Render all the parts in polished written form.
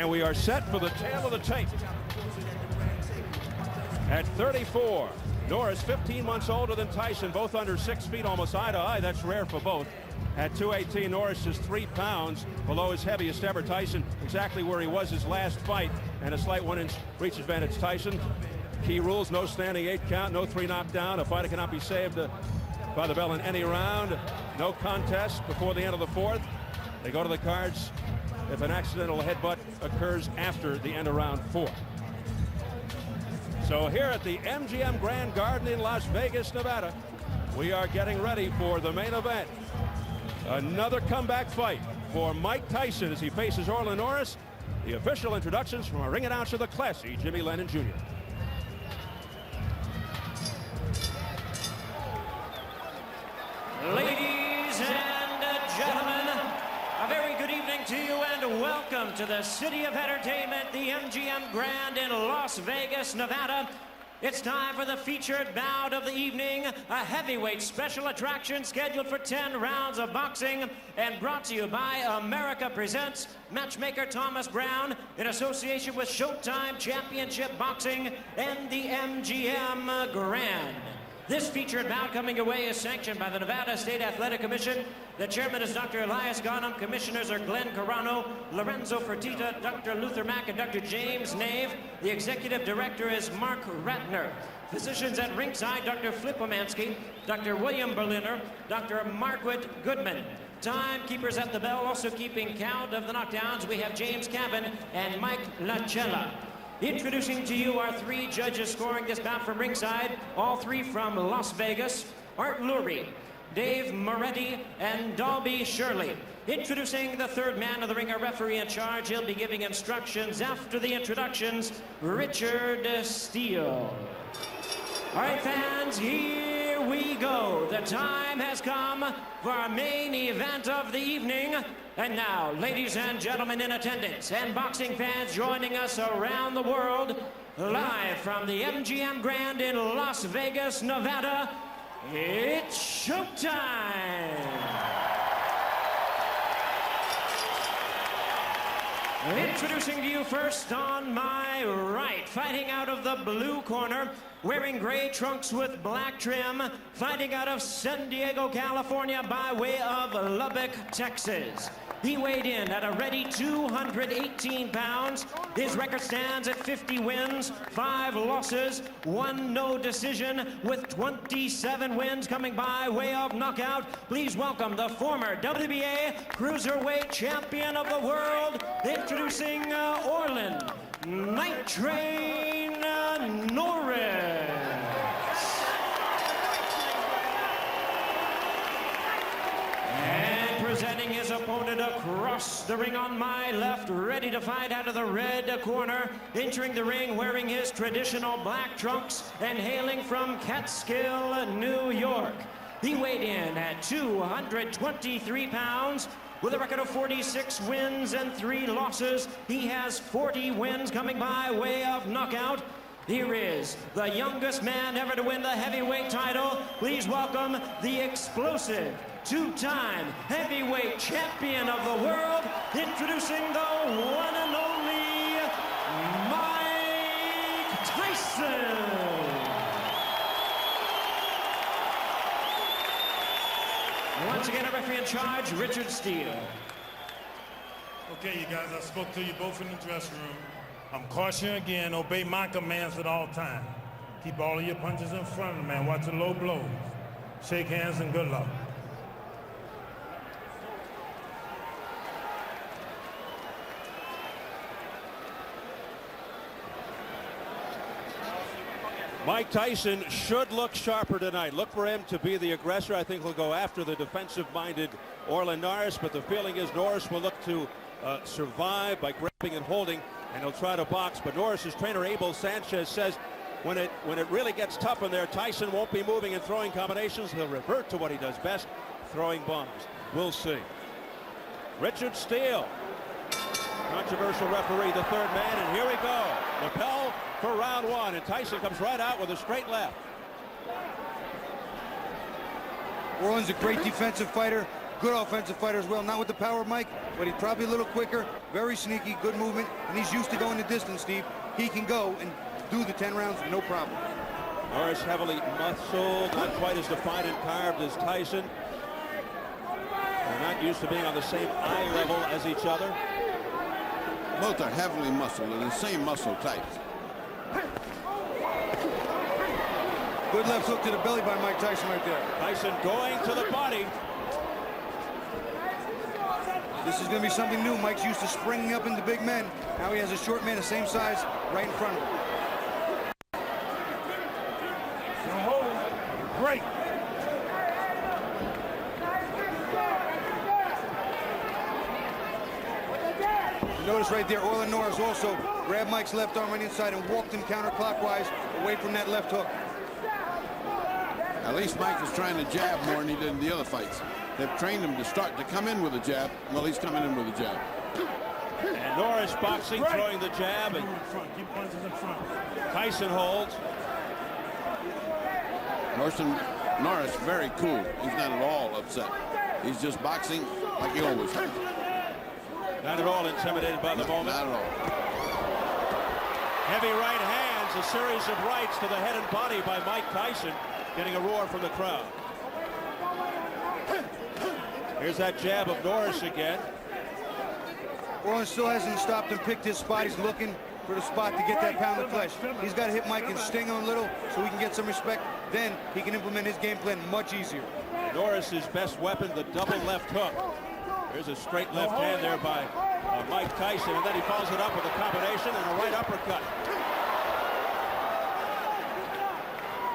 And we are set for the tail of the tape. At 34, Norris, 15 months older than Tyson, both under 6 feet, almost eye to eye. That's rare for both. At 218, Norris is 3 pounds below his heaviest ever. Tyson exactly where he was his last fight, and a slight 1-inch reach advantage. Tyson, key rules: no standing 8 count, no 3 knockdown. A fighter cannot be saved by the bell in any round. No contest before the end of the 4th. They go to the cards if an accidental headbutt occurs after the end of round 4. So here at the MGM Grand Garden in Las Vegas, Nevada, we are getting ready for the main event. Another comeback fight for Mike Tyson as he faces Orlin Norris. The official introductions from our ring announcer, the classy Jimmy Lennon Jr. Ladies and gentlemen, a very good evening to you and welcome to the City of Entertainment, the MGM Grand in Las Vegas, Nevada. It's time for the featured bout of the evening, a heavyweight special attraction scheduled for 10 rounds of boxing and brought to you by America Presents, matchmaker Thomas Brown, in association with Showtime Championship Boxing and the MGM Grand. This featured bout coming your way is sanctioned by the Nevada State Athletic Commission. The chairman is Dr. Elias Ghanem. Commissioners are Glenn Carano, Lorenzo Fertitta, Dr. Luther Mack, and Dr. James Nave. The executive director is Mark Ratner. Physicians at ringside, Dr. Flip Omansky, Dr. William Berliner, Dr. Margaret Goodman. Timekeepers at the bell, also keeping count of the knockdowns. We have James Cabin and Mike Lachella. Introducing to you our 3 judges scoring this bout from ringside, all 3 from Las Vegas: Art Lurie, Dave Moretti, and Dalby Shirley. Introducing the 3rd man of the ring, a referee in charge. He'll be giving instructions after the introductions, Richard Steele. All right, fans, here we go. The time has come for our main event of the evening. And now, ladies and gentlemen in attendance and boxing fans joining us around the world, live from the MGM Grand in Las Vegas, Nevada, it's showtime! Introducing to you first on my right, fighting out of the blue corner, wearing gray trunks with black trim, fighting out of San Diego, California by way of Lubbock, Texas. He weighed in at a ready 218 pounds. His record stands at 50 wins, 5 losses, 1 no decision, with 27 wins coming by way of knockout. Please welcome the former WBA Cruiserweight Champion of the World, introducing Orlin Night Train Norris. Presenting his opponent across the ring on my left, ready to fight out of the red corner, entering the ring wearing his traditional black trunks and hailing from Catskill, New York. He weighed in at 223 pounds. With a record of 46 wins and 3 losses, he has 40 wins coming by way of knockout. Here is the youngest man ever to win the heavyweight title. Please welcome the explosive 2-time heavyweight champion of the world, introducing the one and only Mike Tyson. Once again, a referee in charge, Richard Steele. Okay, you guys, I spoke to you both in the dressing room. I'm cautioning again, obey my commands at all times. Keep all of your punches in front of the man. Watch the low blows. Shake hands and good luck. Mike Tyson should look sharper tonight. Look for him to be the aggressor. I think he'll go after the defensive-minded Orlin Norris, but the feeling is Norris will look to survive by grabbing and holding, and he'll try to box. But Norris's trainer, Abel Sanchez, says when it really gets tough in there, Tyson won't be moving and throwing combinations. He'll revert to what he does best, throwing bombs. We'll see. Richard Steele, controversial referee, the 3rd man, and here we go. The bell for round 1, and Tyson comes right out with a straight left. Orlin's a great defensive fighter. good offensive fighter as well. Not with the power of Mike, but he's probably a little quicker, very sneaky, good movement, and he's used to going the distance, Steve. He can go and do the 10 rounds, no problem. Norris heavily muscled, not quite as defined and carved as Tyson. They're not used to being on the same eye level as each other. Both are heavily muscled and the same muscle type. Good left hook to the belly by Mike Tyson right there. Tyson going to the body. This is going to be something new. Mike's used to springing up into big men. Now he has a short man the same size right in front of him. Great. You notice right there, Orlin Norris also grabbed Mike's left arm on the inside and walked him counterclockwise away from that left hook. At least Mike is trying to jab more than he did in the other fights. They've trained him to start to come in with a jab. Well, he's coming in with a jab. And Norris boxing, throwing the jab, and Keep punches in front. Tyson holds. Norris very cool. He's not at all upset. He's just boxing like he always does. Not at all intimidated by the moment. Not at all. Heavy right hands, a series of rights to the head and body by Mike Tyson, getting a roar from the crowd. Here's that jab of Norris again. Orlin still hasn't stopped and picked his spot. He's looking for the spot to get that pound of flesh. He's got to hit Mike and sting him a little so he can get some respect. Then he can implement his game plan much easier. Norris's best weapon, the double left hook. There's a straight left hand there by Mike Tyson, and then he follows it up with a combination and a right uppercut.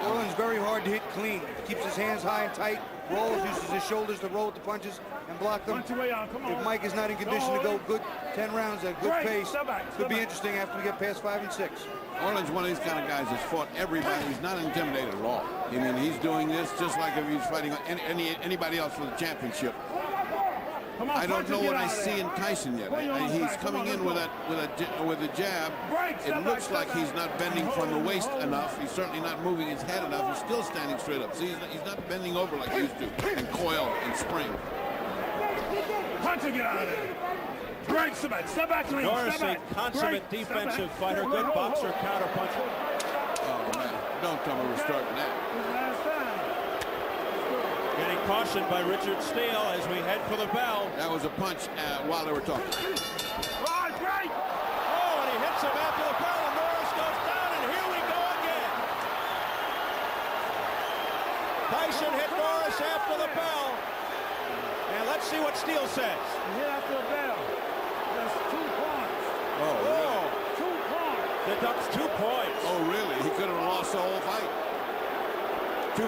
Orlin's very hard to hit clean. Keeps his hands high and tight, rolls, uses his shoulders to roll with the punches and block them. If Mike is not in condition to go good 10 rounds at a good pace, could be interesting after we get past 5 and 6. Orlin's one of these kind of guys that's fought everybody. He's not intimidated at all. I mean, he's doing this just like if he's fighting anybody else for the championship. I don't know what I see in Tyson yet. He's coming in with a jab. It looks like he's not bending from the waist enough. He's certainly not moving his head enough. He's still standing straight up. See, he's not bending over like he used to and coil and spring. Punch and get out of there. Break, step back. Norris, a consummate defensive fighter, good boxer, counter puncher. Oh man, don't tell me we're starting that. Getting cautioned by Richard Steele as we head for the bell. That was a punch while they were talking. Right, break. Oh, and he hits him after the bell, and Norris goes down, and here we go again. Tyson hit Norris after the bell. And let's see what Steele says. He hit after the bell. That's 2 points. Oh, really? 2 points. Deducts 2 points. Oh, really? He could have lost the whole fight. 2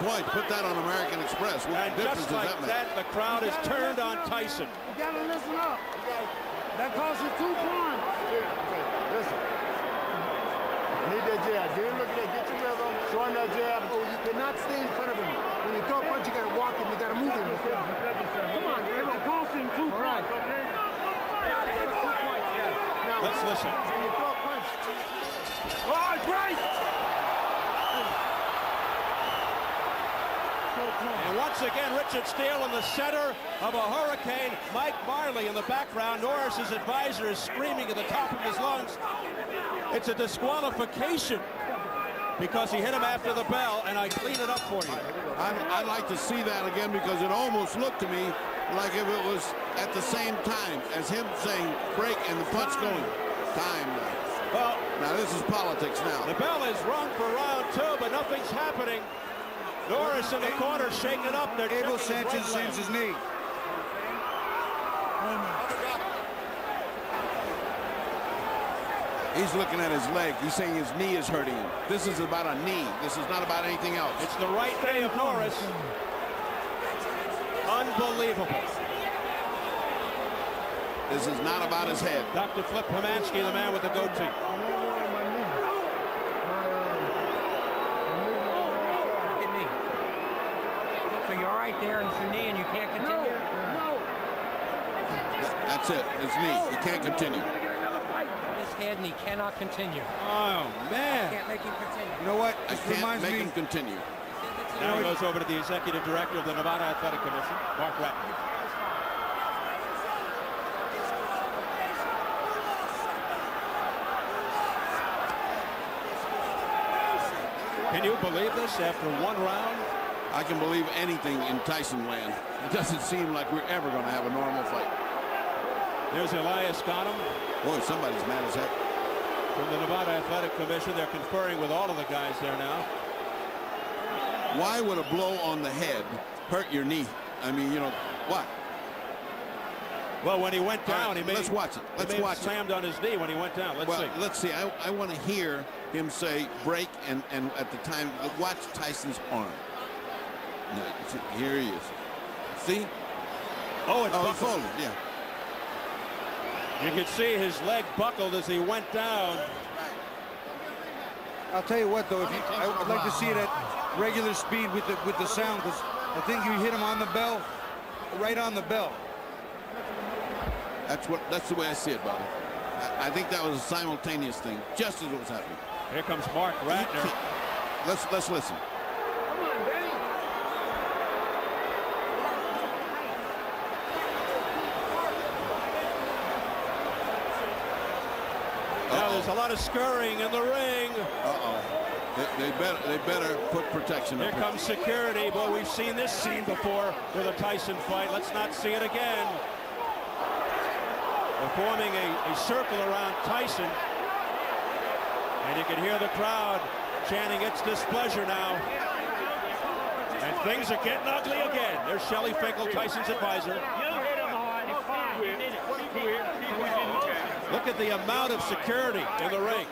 points. Put that on American Express. What And difference just does like that make? that, the crowd is turned on Tyson. You gotta listen up. That costs you 2 points. Listen. Need that jab. Get him looking at get your rhythm. Show him that jab. Oh, you cannot stay in front of him. When you throw a punch, you gotta walk him. You gotta move him. Come on, It costs him 2 points, okay? Now, Let's listen. when you throw a punch, All right, break. And once again, Richard Steele in the center of a hurricane. Mike Marley in the background. Norris's advisor is screaming at the top of his lungs. It's a disqualification because he hit him after the bell, and I clean it up for you. I'd like to see that again because it almost looked to me like if it was at the same time as him saying break and the punch going. Time now. Well, Now this is politics now. the bell is rung for round 2, but nothing's happening. Norris in the corner shaking up. They're Abel checking Sanchez right leg. sends his knee. He's looking at his leg. He's saying his knee is hurting him. This is about a knee. This is not about anything else. It's the right knee of Norris. Unbelievable. This is not about his head. Dr. Flip Pomansky, the man with the goatee. So you're right there in your knee and you can't continue? That's it. His knee. He can't continue. His head and he cannot continue. Oh, man. Can't make him continue. You know what? I This can't reminds make me. him continue. It's Now he goes over to the executive director of the Nevada Athletic Commission, Mark Ratner. Can you believe this after one round? I can believe anything in Tyson land. It doesn't seem like we're ever going to have a normal fight. There's Elias Ghanem. Boy, somebody's mad as heck. From the Nevada Athletic Commission, they're conferring with all of the guys there now. Why would a blow on the head hurt your knee? I mean, you know, what? Well, when he went down, right, he made. Let's watch it. Let's watch slammed on his knee when he went down. Well, let's see. I want to hear him say break, and at the time, watch Tyson's arm. No, here he is. See? Oh, it's he buckled. folded, yeah. You could see his leg buckled as he went down. I'll tell you what, though, I'd like to see it at regular speed with the sound, because I think you hit him on the bell, right on the bell. That's the way I see it, Bobby. I think that was a simultaneous thing, just as it was happening. Here comes Mark Ratner. Let's listen. Come on, Danny. Now there's a lot of scurrying in the ring. They better put protection up Here comes security. Boy, we've seen this scene before with a Tyson fight. Let's not see it again. They're forming a circle around Tyson. And you can hear the crowd chanting its displeasure now. And things are getting ugly again. There's Shelly Finkel, Tyson's advisor. Look at the amount of security in the ring.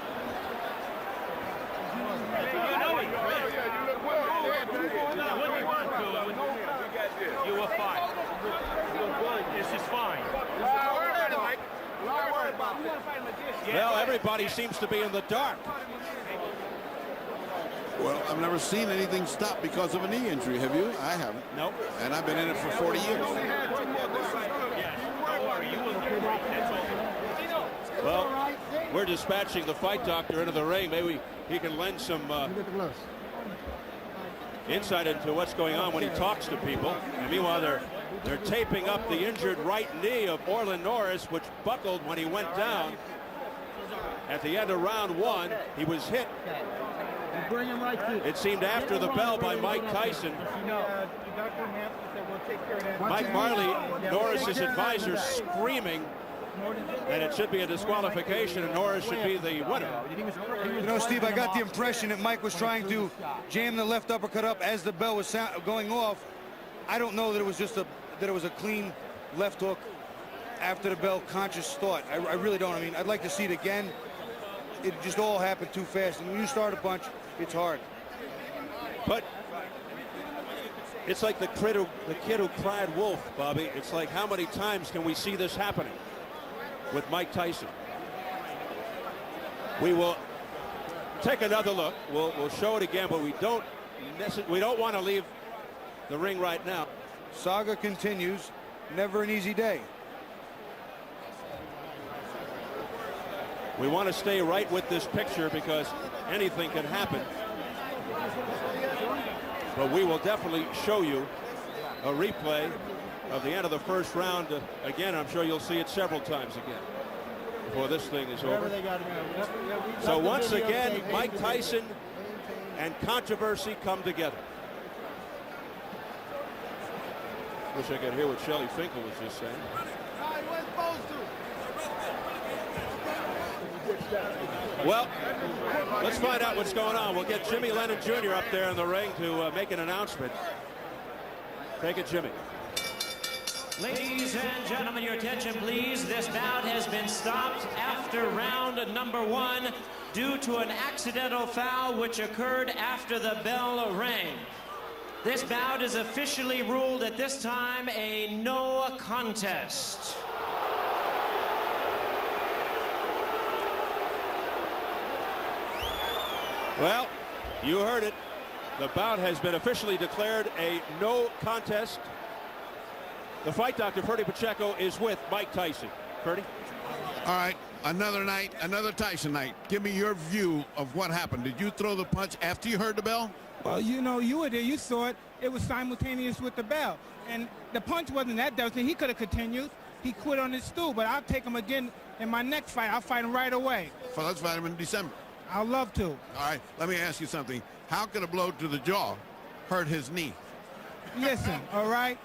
You were fine. This is fine. Well, everybody seems to be in the dark. Well, I've never seen anything stop because of a knee injury. Have you? I haven't. Nope. And I've been in it for 40 years. Well, we're dispatching the fight doctor into the ring. Maybe he can lend some insight into what's going on when he talks to people. And meanwhile, they're taping up the injured right knee of Orlin Norris, which buckled when he went down. At the end of round one, he was hit. It seemed after the bell by Mike Tyson. Mike Marley, Norris's advisor, screaming that it should be a disqualification and Norris should be the winner. You know, Steve, I got the impression that Mike was trying to jam the left uppercut up as the bell was going off. I don't know that it was just that it was a clean left hook after the bell conscious thought. I really don't. I mean, I'd like to see it again. It just all happened too fast. And when you start a punch, it's hard. But it's like the kid who cried wolf, Bobby. It's like, how many times can we see this happening with Mike Tyson? We will take another look. We'll show it again, but we don't want to leave the ring right now. Saga continues. Never an easy day. We want to stay right with this picture because anything can happen. But we will definitely show you a replay of the end of the first round. Again, I'm sure you'll see it several times again before this thing is over. So once again, Mike Tyson and controversy come together. Wish I could hear what Shelly Finkel was just saying. Well, let's find out what's going on. We'll get Jimmy Lennon Jr. up there in the ring to make an announcement. Take it, Jimmy. Ladies and gentlemen, your attention, please. This bout has been stopped after round number one due to an accidental foul which occurred after the bell rang. This bout is officially ruled at this time a no contest. Well, you heard it. The bout has been officially declared a no contest. The fight doctor, Ferdy Pacheco, is with Mike Tyson. Ferdy? All right, another night, another Tyson night. Give me your view of what happened. Did you throw the punch after you heard the bell? Well, you know, you were there. You saw it. It was simultaneous with the bell. And the punch wasn't that devastating. He could have continued. He quit on his stool, but I'll take him again in my next fight. I'll fight him right away. So let's fight him in December. I'd love to. All right, let me ask you something. How could a blow to the jaw hurt his knee? Listen, all right?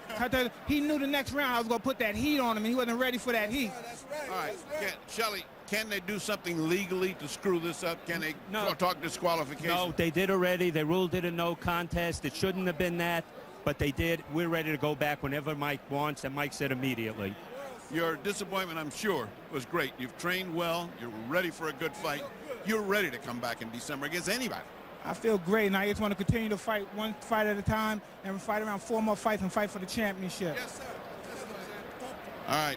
He knew the next round I was going to put that heat on him, and he wasn't ready for that heat. All right, Shelly, can they do something legally to screw this up? Can they talk disqualification? No, they did already. They ruled it a no contest. It shouldn't have been that, but they did. We're ready to go back whenever Mike wants, and Mike said immediately. Your disappointment, I'm sure, was great. You've trained well. You're ready for a good fight. You're ready to come back in December against anybody. I feel great, and I just want to continue to fight one fight at a time and fight around 4 more fights and fight for the championship. Yes, sir. All right.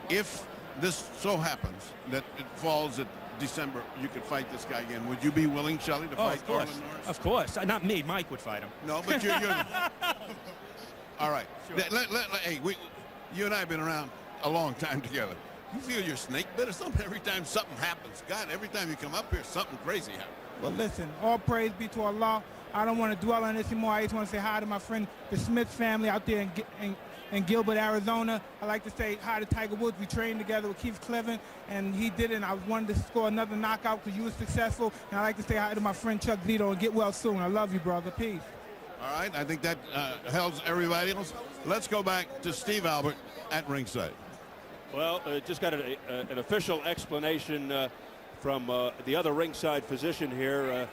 If this so happens that it falls at December, you could fight this guy again. Would you be willing, Shelly, to fight Orlin Norris? Of course. Not me. Mike would fight him. No, but you're all right. Sure. Hey, you and I have been around a long time together. You feel your snake bit or something every time something happens? God, every time you come up here, something crazy happens. Well, listen, all praise be to Allah. I don't want to dwell on this anymore. I just want to say hi to my friend, the Smith family out there in Gilbert, Arizona. I like to say hi to Tiger Woods. We trained together with Keith Cleveland, and he did it, and I wanted to score another knockout because you were successful. And I like to say hi to my friend Chuck Zito and get well soon. I love you, brother. Peace. All right, I think that helps everybody else. Let's go back to Steve Albert at ringside. Well, just got an official explanation from the other ringside physician here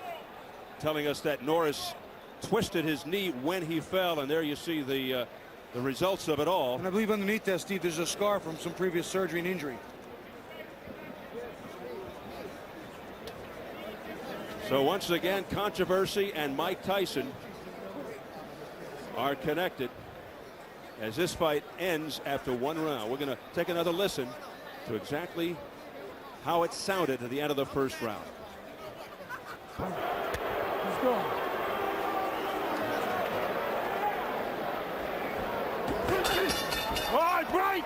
telling us that Norris twisted his knee when he fell, and there you see the results of it all. And I believe underneath that, Steve, there's a scar from some previous surgery and injury. So once again, controversy and Mike Tyson are connected as this fight ends after 1 round. We're going to take another listen to exactly how it sounded at the end of the first round. Let's go. All right, break!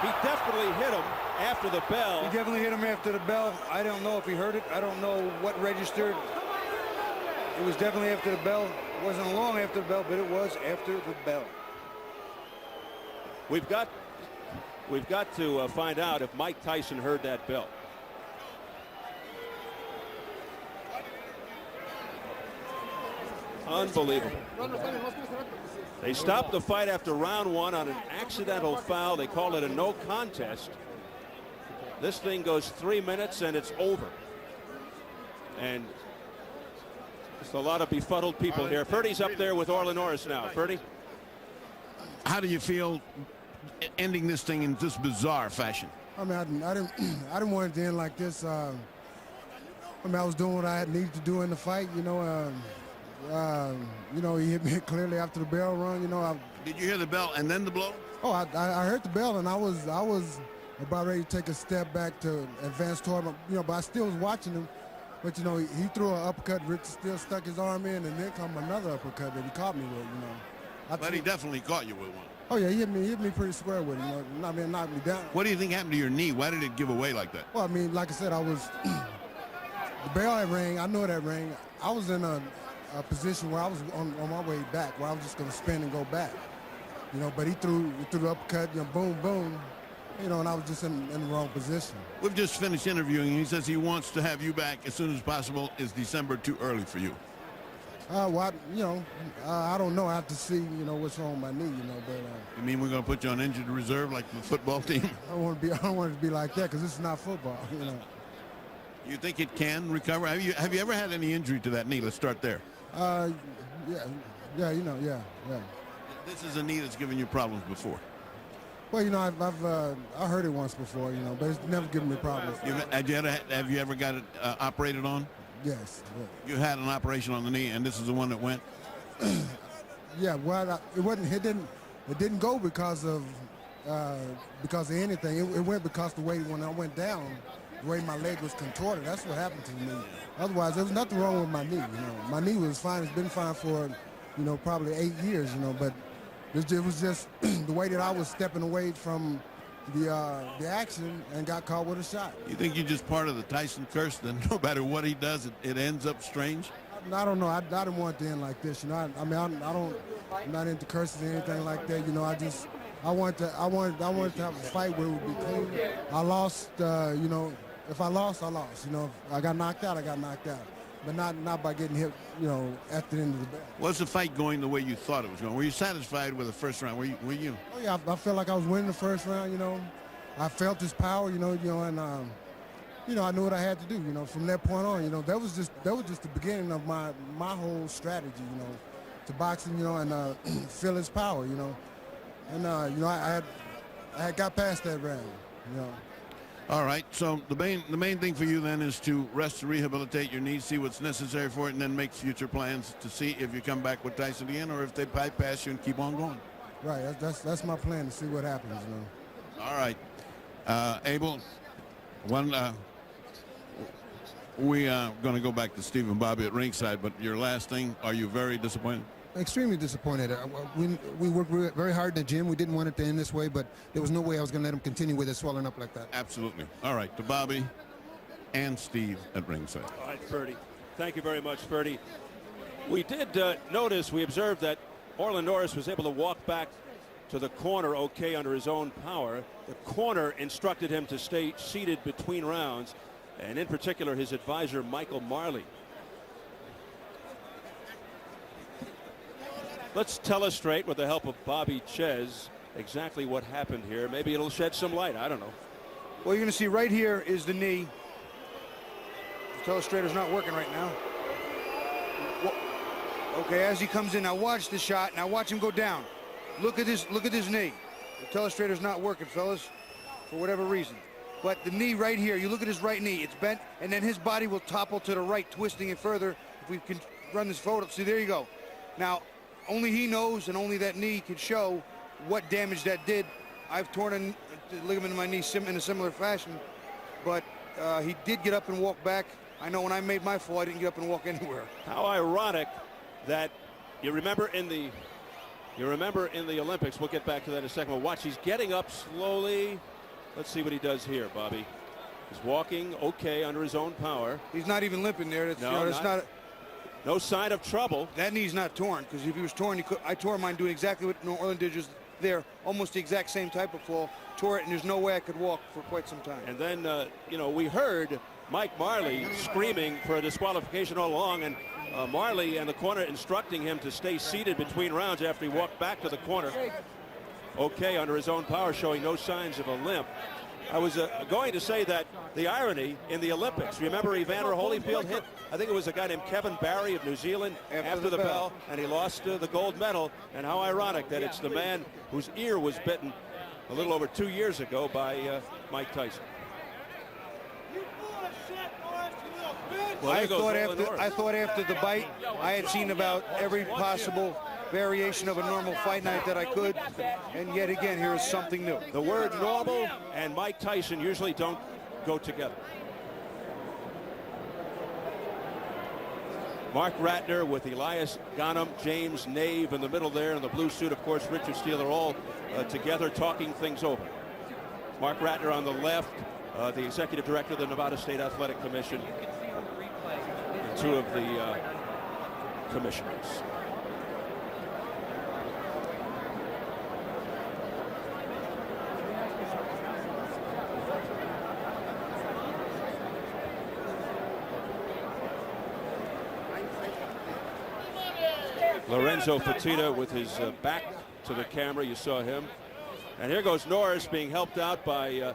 He definitely hit him after the bell. He definitely hit him after the bell. I don't know if he heard it. I don't know what registered. It was definitely after the bell. It wasn't long after the bell, but it was after the bell. We've got to find out if Mike Tyson heard that bell. Unbelievable. They stopped the fight after round 1 on an accidental foul. They call it a no contest. This thing goes 3 minutes and it's over. And just a lot of befuddled people here. Ferdy's up there with Orlin Norris now. Ferdy? How do you feel ending this thing in this bizarre fashion? I mean, I didn't want it to end like this. I mean, I was doing what I needed to do in the fight. You know, he hit me clearly after the bell rung. You know, did you hear the bell and then the blow? Oh, I heard the bell, and I was about ready to take a step back to advance toward him. You know, but I still was watching him. But you know, he threw an uppercut. Rick still stuck his arm in, and then come another uppercut that he caught me with. You know, but he definitely caught you with one. Oh yeah, he hit me pretty square with it. You know, I mean, knocked me down. What do you think happened to your knee? Why did it give away like that? Well, I mean, like I said, I was the bell had rang. I knew that rang. I was in a position where I was on my way back, where I was just going to spin and go back. You know, but he threw the uppercut. You know, boom, boom. You know, and I was just in the wrong position. We've just finished interviewing. He says he wants to have you back as soon as possible. Is December too early for you? Well, you know, I don't know. I have to see, you know, what's wrong with my knee, you know. But you mean we're going to put you on injured reserve like the football team? I don't want it to be like that because this is not football, you know. You think it can recover? Have you ever had any injury to that knee? Let's start there. Yeah, you know, yeah. This is a knee that's given you problems before. Well, you know, I heard it once before, you know, but it's never given me problems. Have you ever got it operated on? Yes. You had an operation on the knee, and this is the one that went. Yeah. Well, it didn't go because of anything. It went because the way when I went down, the way my leg was contorted. That's what happened to me. Otherwise, there was nothing wrong with my knee. You know, my knee was fine. It's been fine for, you know, probably 8 years. You know, but it was just the way that I was stepping away from the action and got caught with a shot. You think you're just part of the Tyson curse? Then no matter what he does, it ends up strange. I don't know. I didn't want it to end like this. You know, I'm not into curses or anything like that. You know, I wanted to have a fight where it would be clean. I lost. You know, if I lost, I lost. You know, if I got knocked out, I got knocked out. But not by getting hit, you know, at the end of the bell. Was the fight going the way you thought it was going? Were you satisfied with the first round? Were you? Oh yeah, I felt like I was winning the first round. You know, I felt his power. You know, and you know, I knew what I had to do. You know, from that point on, you know, that was just the beginning of my whole strategy. You know, to boxing. You know, and feel his power. You know, and you know, I had got past that round. You know. All right, so the main thing for you then is to rest and rehabilitate your knee, see what's necessary for it, and then make future plans to see if you come back with Tyson again or if they bypass you and keep on going. Right, that's my plan, to see what happens. You know. All right, Abel, we are going to go back to Steve and Bobby at ringside, but your last thing, are you very disappointed? Extremely disappointed. We worked very hard in the gym. We didn't want it to end this way, but there was no way I was going to let him continue with it swelling up like that. Absolutely. All right, to Bobby and Steve at ringside. All right, Ferdy. Thank you very much, Ferdy. We did we observed that Orlin Norris was able to walk back to the corner okay under his own power. The corner instructed him to stay seated between rounds, and in particular his advisor, Michael Marley. Let's telestrate with the help of Bobby Ches exactly what happened here. Maybe it'll shed some light. I don't know. Well, you're going to see right here is the knee. The telestrator's not working right now. Okay, as he comes in, now watch the shot. Now watch him go down. Look at this knee. The telestrator's not working, fellas, for whatever reason. But the knee right here, you look at his right knee, it's bent, and then his body will topple to the right, twisting it further. If we can run this photo, see, there you go. Now, only he knows and only that knee can show what damage that did. I've torn a ligament in my knee in a similar fashion, but he did get up and walk back. I know when I made my fall, I didn't get up and walk anywhere. How ironic that you remember in the Olympics, we'll get back to that in a second, but watch, he's getting up slowly. Let's see what he does here, Bobby. He's walking okay under his own power. He's not even limping there. That's, no, you know, that's not no sign of trouble. That knee's not torn, because if he was torn, I tore mine doing exactly what Orlin did just there, almost the exact same type of fall. Tore it, and there's no way I could walk for quite some time. And then, you know, we heard Mike Marley screaming for a disqualification all along, and Marley and the corner instructing him to stay seated between rounds after he walked back to the corner. Okay, under his own power, showing no signs of a limp. I was going to say that the irony in the Olympics, remember Evander Holyfield hit, I think it was a guy named Kevin Barry of New Zealand after the bell, and he lost the gold medal. And how ironic that it's the man whose ear was bitten a little over 2 years ago by Mike Tyson. Well, I thought after the bite, I had seen about every possible variation of a normal fight night that I could, and yet again, here is something new. The word normal and Mike Tyson usually don't go together. Mark Ratner with Elias Ghanem, James Nave in the middle there, in the blue suit, of course, Richard Steele, are all together talking things over. Mark Ratner on the left, the executive director of the Nevada State Athletic Commission, and two of the commissioners. Lorenzo Fertitta with his back to the camera. You saw him. And here goes Norris being helped out by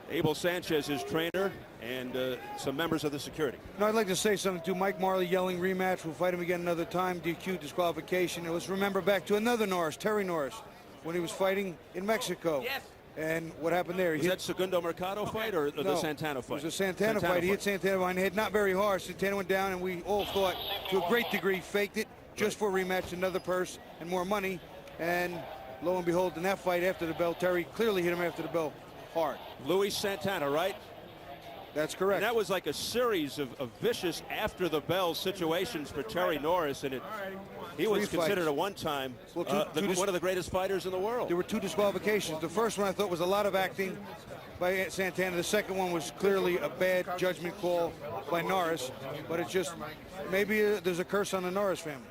Abel Sanchez, his trainer, and some members of the security. No, I'd like to say something to Mike Marley yelling rematch. We'll fight him again another time. DQ, disqualification. And let's remember back to another Norris, Terry Norris, when he was fighting in Mexico. Yes. And what happened there? Was that Segundo Mercado fight or the Santana fight? It was a Santana fight. He hit Santana and hit not very hard. Santana went down, and we all thought, to a great degree, faked it. Just for a rematch, another purse and more money. And lo and behold, in that fight after the bell, Terry clearly hit him after the bell hard. Luis Santana, right? That's correct. And that was like a series of vicious after the bell situations for Terry Norris, and he was considered at one time one of the greatest fighters in the world. There were two disqualifications. The first one I thought was a lot of acting, by Santana. The second one was clearly a bad judgment call by Norris, but it's just maybe there's a curse on the Norris family.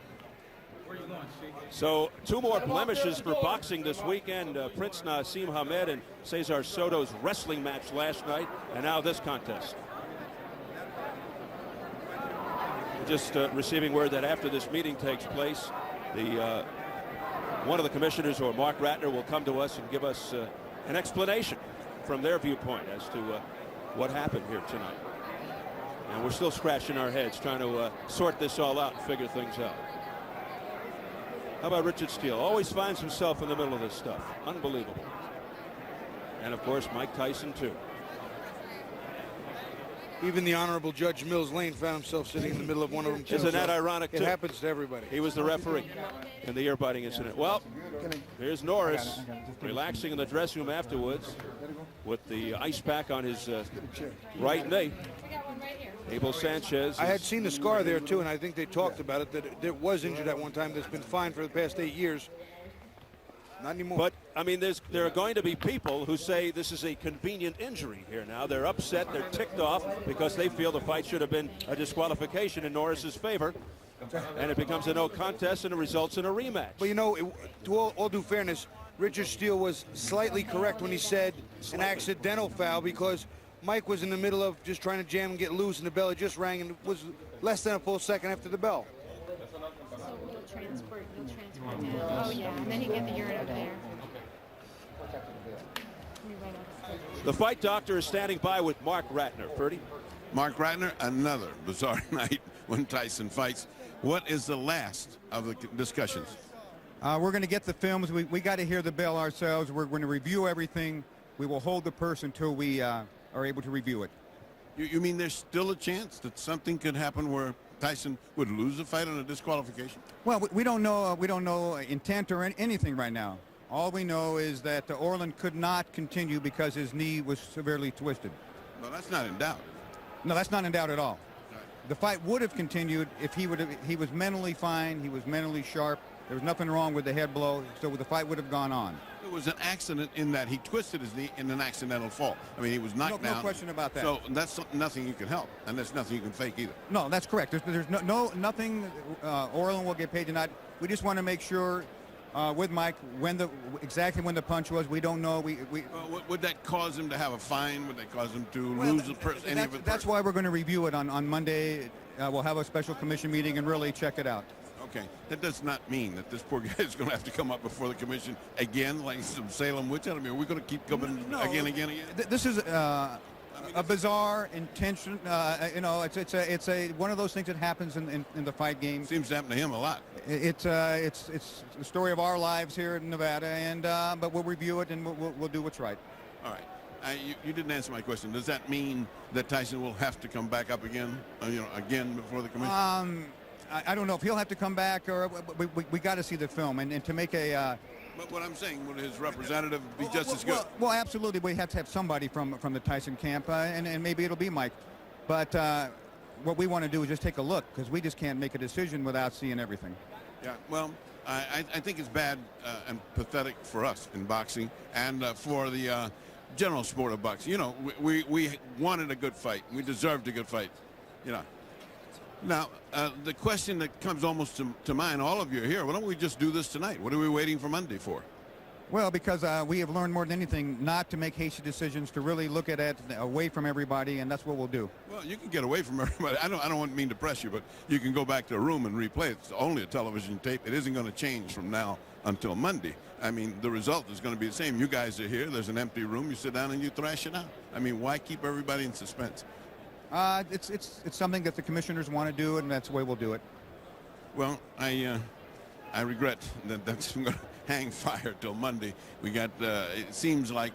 So 2 more blemishes for boxing this weekend. Prince Naseem Hamed and Cesar Soto's wrestling match last night, and now this contest. Just receiving word that after this meeting takes place, one of the commissioners, or Mark Ratner, will come to us and give us an explanation from their viewpoint as to what happened here tonight. And we're still scratching our heads trying to sort this all out and figure things out. How about Richard Steele? Always finds himself in the middle of this stuff. Unbelievable. And, of course, Mike Tyson, too. Even the Honorable Judge Mills Lane found himself sitting in the middle of one of them, too. Isn't that ironic, too? It happens to everybody. He was the referee in the ear-biting incident. Well, here's Norris relaxing in the dressing room afterwards with the ice pack on his right knee. Abel Sanchez. I had seen the scar there, too, and I think they talked about it, that it was injured at one time. That's been fine for the past 8 years. Not anymore. But, I mean, there are going to be people who say this is a convenient injury here now. They're upset. They're ticked off because they feel the fight should have been a disqualification in Norris's favor. And it becomes a no contest, and it results in a rematch. But, you know, to all due fairness, Richard Steele was slightly correct when he said an accidental foul, because Mike was in the middle of just trying to jam and get loose, and the bell had just rang, and it was less than a full second after the bell. So you'll transfer down. Oh, yeah, and then you get the urine up there. The fight doctor is standing by with Mark Ratner. Ferdy? Mark Ratner, another bizarre night when Tyson fights. What is the last of the discussions? We're going to get the films. We got to hear the bell ourselves. We're going to review everything. We will hold the purse until we are able to review it. You mean there's still a chance that something could happen where Tyson would lose the fight on a disqualification? Well, we don't know. We don't know intent or anything right now. All we know is that Orlin could not continue because his knee was severely twisted. Well, that's not in doubt. No, that's not in doubt at all. The fight would have continued if he was mentally fine. He was mentally sharp. There was nothing wrong with the head blow, so the fight would have gone on. It was an accident in that he twisted his knee in an accidental fall. I mean, he was knocked down. No question about that. So that's nothing you can help, and there's nothing you can fake either. No, that's correct. There's nothing. Orlin will get paid tonight. We just want to make sure with Mike exactly when the punch was. We don't know. Would that cause him to have a fine? Would that cause him to lose the person? That's why we're going to review it on Monday. We'll have a special commission meeting and really check it out. Okay, that does not mean that this poor guy is going to have to come up before the commission again, like some Salem witch hunt. I mean, we're going to keep coming again. This is a bizarre intention. It's one of those things that happens in the fight game. Seems to happen to him a lot. It's the story of our lives here in Nevada, and but we'll review it and we'll do what's right. All right. You didn't answer my question. Does that mean that Tyson will have to come back up again? Again before the commission? I don't know if he'll have to come back, or we got to see the film and to make a. But what I'm saying, would his representative be just as good? Well, absolutely. We have to have somebody from the Tyson camp, and maybe it'll be Mike. But what we want to do is just take a look, because we just can't make a decision without seeing everything. Yeah. Well, I think it's bad and pathetic for us in boxing and for the general sport of boxing. We wanted a good fight. We deserved a good fight. Now, the question that comes almost to mind, all of you are here, why don't we just do this tonight? What are we waiting for Monday for? Well, because we have learned more than anything not to make hasty decisions, to really look at it away from everybody, and that's what we'll do. Well, you can get away from everybody. I don't mean to press you, but you can go back to a room and replay it. It's only a television tape. It isn't going to change from now until Monday. I mean, the result is going to be the same. You guys are here. There's an empty room. You sit down and you thrash it out. I mean, why keep everybody in suspense? It's something that the commissioners want to do, and that's the way we'll do it. Well, I regret that's going to hang fire till Monday. We got. It seems like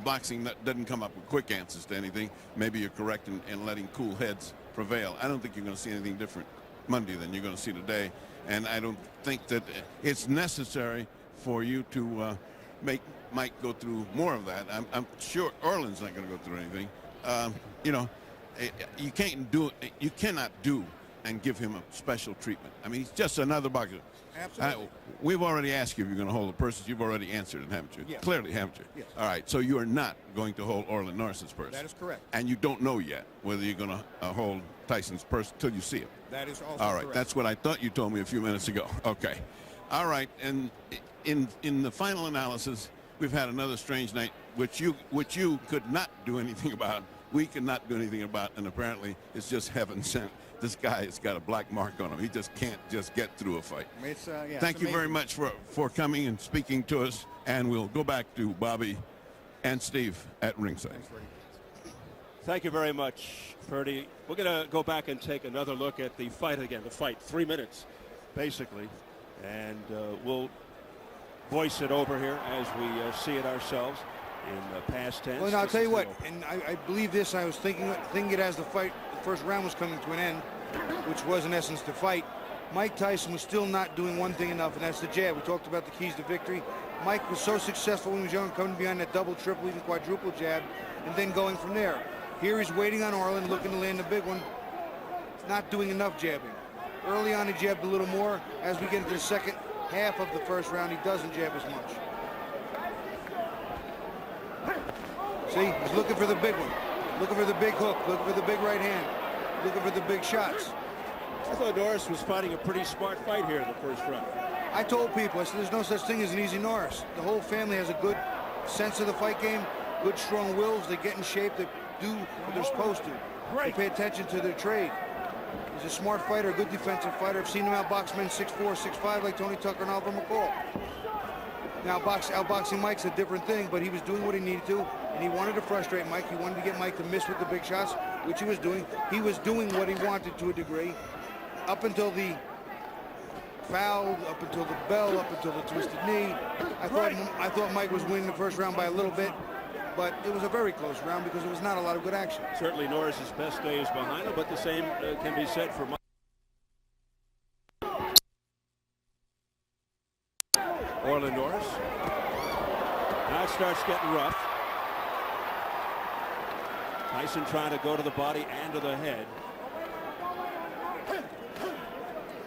boxing doesn't come up with quick answers to anything. Maybe you're correct in letting cool heads prevail. I don't think you're going to see anything different Monday than you're going to see today, and I don't think that it's necessary for you to make Mike go through more of that. I'm sure Orlin's not going to go through anything. You cannot do and give him a special treatment. I mean, he's just another boxer. Absolutely. We've already asked you if you're going to hold the purses. You've already answered it, haven't you? Yes. Clearly, haven't you? Yes. All right, so you are not going to hold Orlin Norris's purse. That is correct. And you don't know yet whether you're going to hold Tyson's purse until you see him. That is also all right, correct. that's what I thought you told me a few minutes ago. Okay. All right, and in the final analysis, we've had another strange night, which you could not do anything about. We could not do anything about, and apparently it's just heaven sent. This guy has got a black mark on him. He just can't just get through a fight. Thank you very much for coming and speaking to us, and we'll go back to Bobby and Steve at ringside. Thank you very much, Ferdy. We're going to go back and take another look at the fight again. The fight, 3 minutes, basically, and we'll voice it over here as we see it ourselves in the past tense. Well, now, I'll tell you what, and I believe this. I was thinking it as the first round was coming to an end, which was in essence the fight. Mike Tyson was still not doing one thing enough, and that's the jab. We talked about the keys to victory. Mike was so successful when he was young, coming behind that double, triple, even quadruple jab, and then going from there. Here he's waiting on Orlin, looking to land the big one. Not doing enough jabbing. Early on he jabbed a little more. As we get into the second half of the first round, he doesn't jab as much. See, he's looking for the big one. Looking for the big hook, looking for the big right hand, looking for the big shots. I thought Norris was fighting a pretty smart fight here in the first round. I told people, I said, there's no such thing as an easy Norris. The whole family has a good sense of the fight game, good strong wills. They get in shape, they do what they're supposed to. They pay attention to their trade. He's a smart fighter, a good defensive fighter. I've seen him outbox men 6'4", 6'5", like Tony Tucker and Oliver McCall. Now, outboxing Mike's a different thing, but he was doing what he needed to, and he wanted to frustrate Mike. He wanted to get Mike to miss with the big shots, which he was doing. He was doing what he wanted to a degree, up until the foul, up until the bell, up until the twisted knee. I thought Mike was winning the first round by a little bit, but it was a very close round because there was not a lot of good action. Certainly Norris's best days behind him, but the same can be said for Mike. Orlin Norris. Now it starts getting rough. Tyson trying to go to the body and to the head.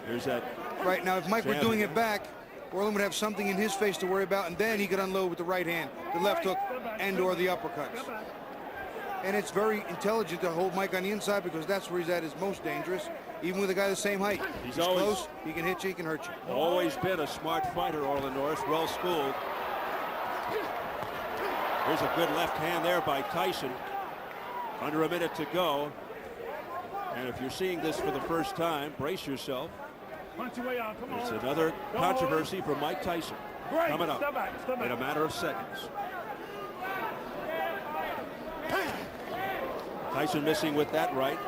Here's that. Right, now if Mike were doing it back, Orlin would have something in his face to worry about, and then he could unload with the right hand, the left hook, and or the uppercuts. And it's very intelligent to hold Mike on the inside because that's where he's at his most dangerous, even with a guy the same height. He's always close, he can hit you, he can hurt you. Always been a smart fighter, Orlin Norris, well schooled. Here's a good left hand there by Tyson. Under a minute to go. And if you're seeing this for the first time, brace yourself. It's another controversy for Mike Tyson coming up in a matter of seconds. Tyson missing with that right.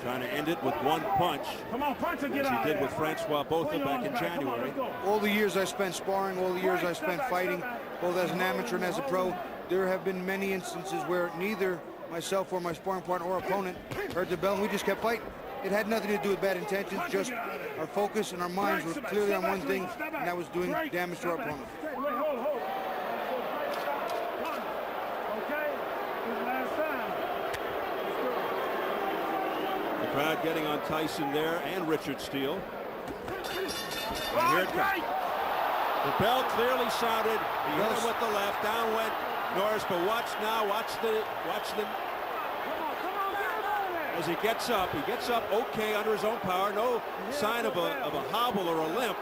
Trying to end it with one punch. Come on, punch and get as out he did with Francois Botha back in January. All the years I spent sparring, all the years I spent fighting, both as an amateur and as a pro, there have been many instances where neither myself or my sparring partner or opponent heard the bell, and we just kept fighting. It had nothing to do with bad intentions, just our focus and our minds were clearly on one thing, and that was doing damage to our opponent. The crowd getting on Tyson there and Richard Steele. And here it comes. The bell clearly sounded. He hit him with the left. Down went Norris, but watch now. Watch the. As he gets up okay under his own power. No sign of a hobble or a limp.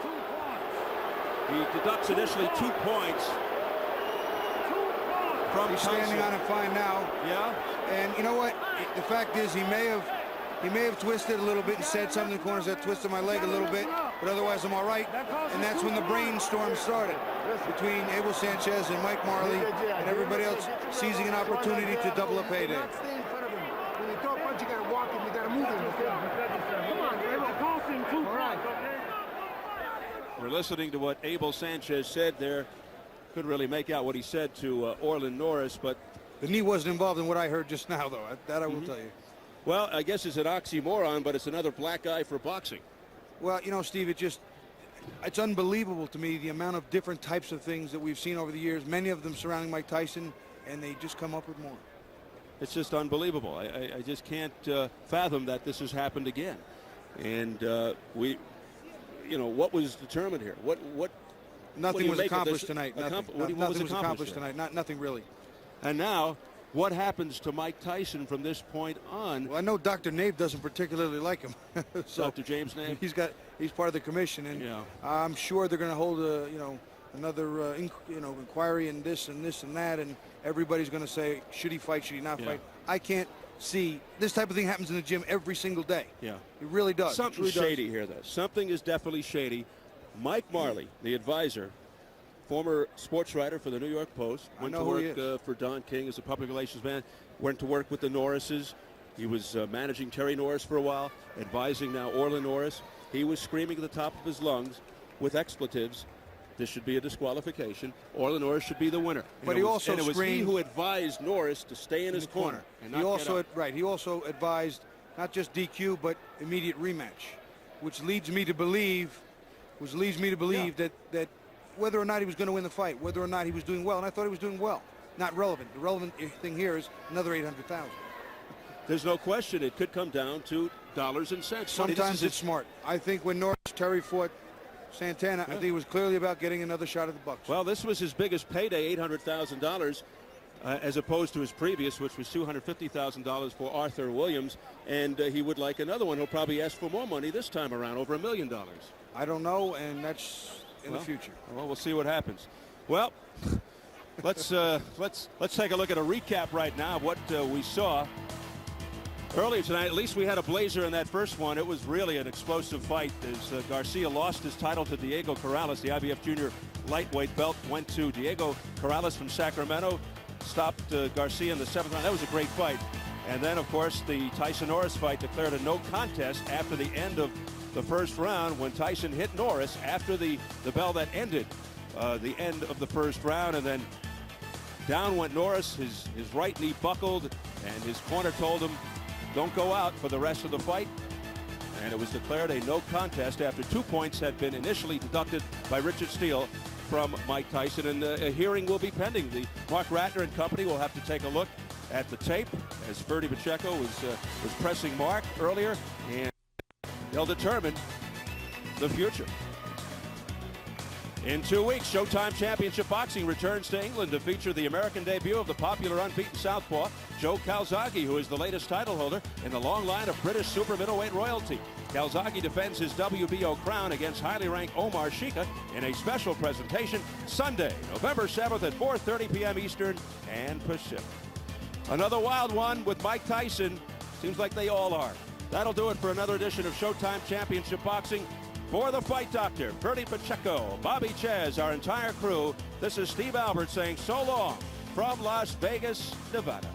He deducts initially 2 points from He's standing on a fine now. Yeah. And you know what? The fact is, he may have twisted a little bit and said something in the corners that twisted my leg a little bit, but otherwise I'm all right. And that's when the brainstorm started between Abel Sanchez and Mike Marley and everybody else seizing an opportunity to double a payday. When you throw a punch, you gotta walk him, you gotta move him. Come on, Abel. All right. We're listening to what Abel Sanchez said there. Couldn't really make out what he said to Orlin Norris, but the knee wasn't involved in what I heard just now, though. That I will tell you. Well, I guess it's an oxymoron, but it's another black eye for boxing. Well, you know, Steve, it's unbelievable to me the amount of different types of things that we've seen over the years, many of them surrounding Mike Tyson, and they just come up with more. It's just unbelievable. I just can't fathom that this has happened again. And what was determined here? Nothing was accomplished tonight. Nothing was accomplished tonight. Nothing really. And now, what happens to Mike Tyson from this point on? Well, I know Dr. Nave doesn't particularly like him. So Dr. James Nave? He's part of the commission, and I'm sure they're going to hold another inquiry and this and this and that, and everybody's going to say, should he fight, should he not fight? I can't see. This type of thing happens in the gym every single day. Yeah. It really does. Something shady here, though. Something is definitely shady. Mike Marley, the advisor, former sports writer for the New York Post, went to work for Don King as a public relations man, went to work with the Norrises. He was managing Terry Norris for a while, advising now Orlin Norris. He was screaming at the top of his lungs with expletives, this should be a disqualification. Orlin Norris should be the winner. But it was he who advised Norris to stay in his corner. And not he also advised not just DQ, but immediate rematch, which leads me to believe that whether or not he was going to win the fight, whether or not he was doing well, and I thought he was doing well. Not relevant. The relevant thing here is another $800,000. There's no question it could come down to dollars and cents. Sometimes it's smart. I think when Terry fought Santana, I think it was clearly about getting another shot at the Bucks. Well, this was his biggest payday, $800,000, as opposed to his previous, which was $250,000 for Arthur Williams, and he would like another one. He'll probably ask for more money this time around, over $1 million. I don't know, and that's in the future. Well, we'll see what happens. Well, let's take a look at a recap right now of what we saw earlier tonight. At least we had a blazer in that first one. It was really an explosive fight as Garcia lost his title to Diego Corrales. The IBF Junior lightweight belt went to Diego Corrales from Sacramento. Stopped Garcia in the 7th round. That was a great fight. And then, of course, the Tyson Norris fight declared a no contest after the end of the first round when Tyson hit Norris after the bell that ended the end of the first round. And then down went Norris. His right knee buckled, and his corner told him, don't go out for the rest of the fight. And it was declared a no contest after 2 points had been initially deducted by Richard Steele from Mike Tyson. And a hearing will be pending. The Mark Ratner and company will have to take a look at the tape as Ferdy Pacheco was pressing Mark earlier, and they'll determine the future. In 2 weeks, Showtime Championship Boxing returns to England to feature the American debut of the popular unbeaten southpaw, Joe Calzaghe, who is the latest title holder in the long line of British super middleweight royalty. Calzaghe defends his WBO crown against highly ranked Omar Shika in a special presentation Sunday, November 7th at 4:30 p.m. Eastern and Pacific. Another wild one with Mike Tyson. Seems like they all are. That'll do it for another edition of Showtime Championship Boxing. For the Fight Doctor, Ferdy Pacheco, Bobby Chaz, our entire crew, this is Steve Albert saying so long from Las Vegas, Nevada.